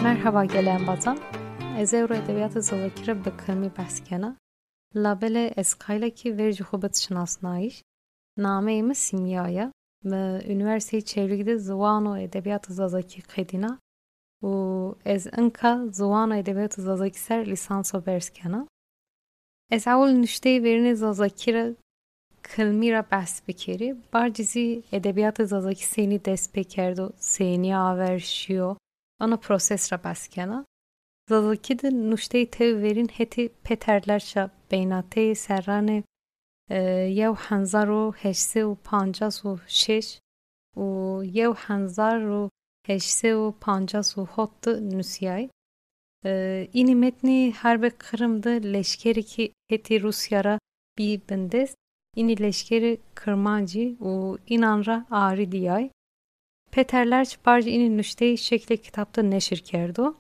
Merhaba gelen bazan. Ez euro edebiyat zalakire bıkırmi beskena. Labele eskayla ki verici hobat şınasnayış. Nameyimi simyaya. Ve üniversiteyi çevrigde zıvano edebiyat zazaki kredina. U ez inka zıvano edebiyat zazaki ser lisanso berskena. Ez avul nüşteyi verini zazakire kılmira bas bikeri. Barcizi edebiyat zazaki seni despekerdo. Seni aversiyo. Ana proses ra beskena. Zazaki de nuştey tev verin heti peterlerşa beynate serrane yev hanzar heşse u pancas u şeş u yev hanzar heşse u pancas u hot nüsyay. İni metni harbe Kırım'da leşkeri ki heti Rusyara bir bindest. İni leşkeri Kırmancı u inanra ağrı diyay. Peterlerç barcı ini nüştey şekli kitapta neşir kerdo.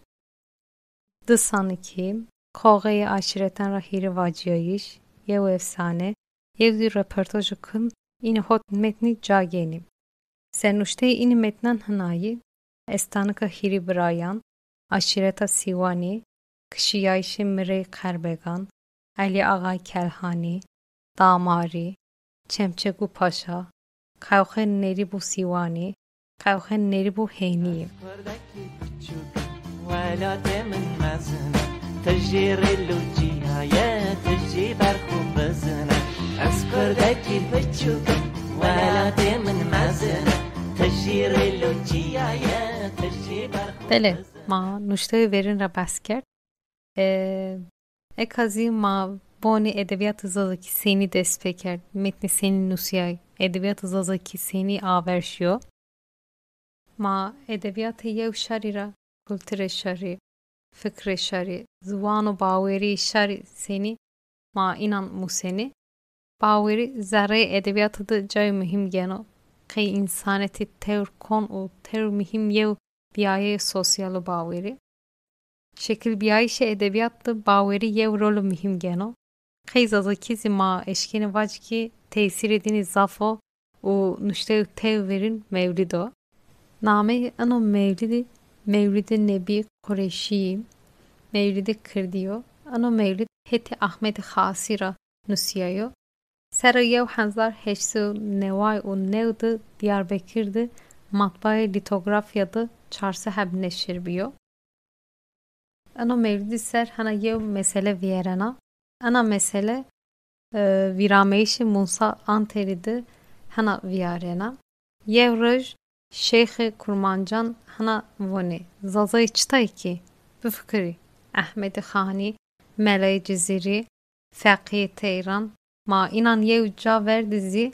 Dısanıki, kavgayı aşiretten rahiri vaciyayış, yev efsane, yev di röportajı kın, ini hot metni cageni. Senuşte ini metnen hınayı, estanıka hiri brayan, aşireta sivani, kışiyayışı mire karbegan, Ali Ağay Kelhani, Damari, Çemçegu Paşa, kavgen neri bu sivani, kavgen neri bu heyni. ولا من مزنه تجير اللوجيها يا تجي برخو بزنه اسكردك البتشوك ولا من مزنه تجير اللوجيها يا تجي برخو Bele, ma nuştayı verin ra basker. Ekazi ma boni edebiyat zazaki seni despeker, metni seni nusiyay, edebiyat zazaki seni aversiyo. Ma edebiyatı yev şarira, kültüre şari, fikre şari, zıvanu baveri şari seni ma inan museni. Baveri zerre edebiyatı da cay mühim geno. Kay insaneti tevr kon u tevr mühim yev biyaye sosyalı baveri. Şekil biyayişe edebiyatta baveri yev rolü mühim geno. Kay zazakizi ma eşkeni vacki tesir edini zafo u nüştev tevverin mevlido. Name ano Mevlid-i Nebi Kureşi, Mevlid-i Kırdiyo, ano Mevlid heti Ahmet Khasira nusiyayo. Sera yev hanzar heşsu nevay u nevdi Diyarbakır'dı matbaayı litografyada çarşı heb neşir biyo. Ano Mevlid-i ser hana yev mesele vierena. Ana mesele virameyşi Musa Anteri'di hana vierena. Yev roj Şeyh Kurmancan hana voni zazay çıtay ki bu fikri Ahmet Khani Melay Ciziri Faqih Teyran ma inan yev ca verdizi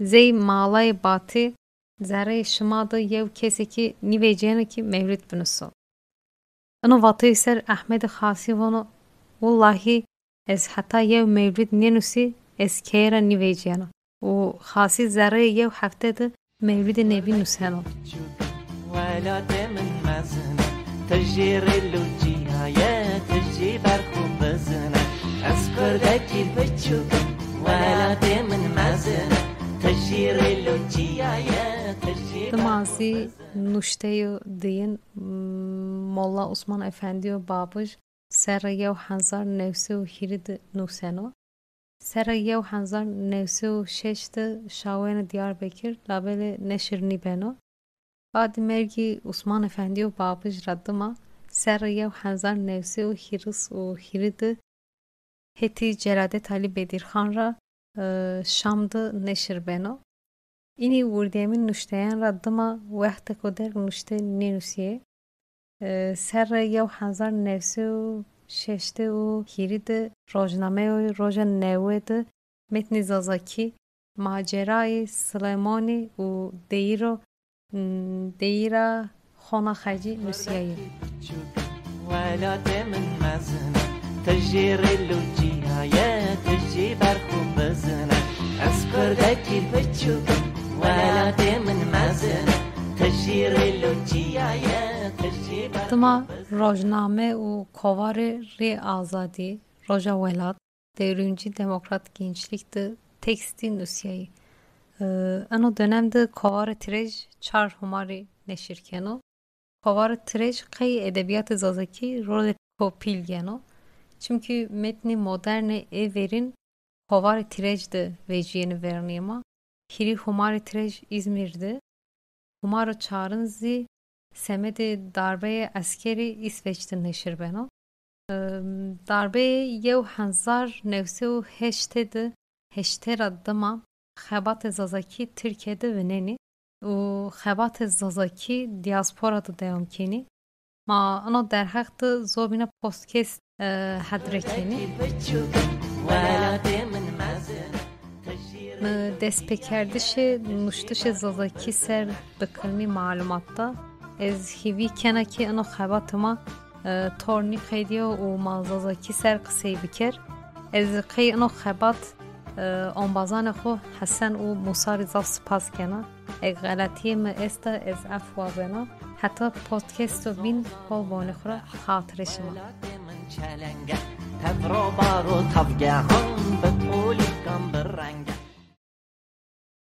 zey malay batı zerre şımada yev keseki nivecene ki mevlid bunusu. Ano vatı ser Ahmet Khasi vono vallahi ez hatta yev mevlid nenusi ez kera nivecene. O Khasi zerre yev haftede Mevlid-i Nebi Nuseno. ولا من مزنه تجير اللوجيها يا تجي برخو بزنه اسكردك البتشوك ولا من مزنه تجير اللوجيها يا تجي Mazi nuşteyo diyin Molla Osman Efendiyo babıj Serra yev hanzar nevse hirid nuseno. Sera yev hanzar nevse şeşte şawen Diyarbakır labele neşirni beno. Badi mergi Osman Efendiyo babıj raddıma Sera yev hanzar nevse hiris o hiridi heti Celadet Ali Bedirhan ra Şam'da neşir beno. İni vurdiyemin nuşteyen raddıma vehte koder nuşte nenusiye. Sera yev hanzar nevse şeşte o hiride rojname o roja nevede metni zazaki macerayı Süleymani o deira khona khaji nusiyayı. ولا من مزنه تجير اللوجيها يا تجي برخو بزنه اسكردك البتشوك ولا من مزنه تجير اللوجيها يا تجي برخو Tıma rojname o kovarı re azadi roja velat devrimci demokrat gençlikti tekstil nusiyayı. Ano dönemde kovarı trej çar humari neşirkeno. Kovar Trej qey edebiyat zazaki rol kopil geno. Çünkü metni moderne verin Kovar Trej'de veciyeni verniyema. Hiri Humar Trej İzmir'de. Humar çağrınzi semedi darbeye askeri İsveç'te neşir beno. Darbeye yev hanzar nevse heştedi. Heştera dama xebat zazaki Türkiye'de ve neni. و خبات زازاکی دیاسپورا دا دیانکینی ما انا در حق زوبینا پودکست حدرکینی دستپکردش نوشتش زازاکی سر بکلمی معلوماتا از هیوی کنه که انا خبات ما تورنی خیدیا و ما زازاکی سر قصی بکر از قی انا خبات آنبازان خو حسن و موسی رضا سپاس کنه غلطی ما است از عفو بنا حتی پادکست و بین حال بانه خورا خاطرش ما تفرو بارو تفگه هم به طولی کم برنگه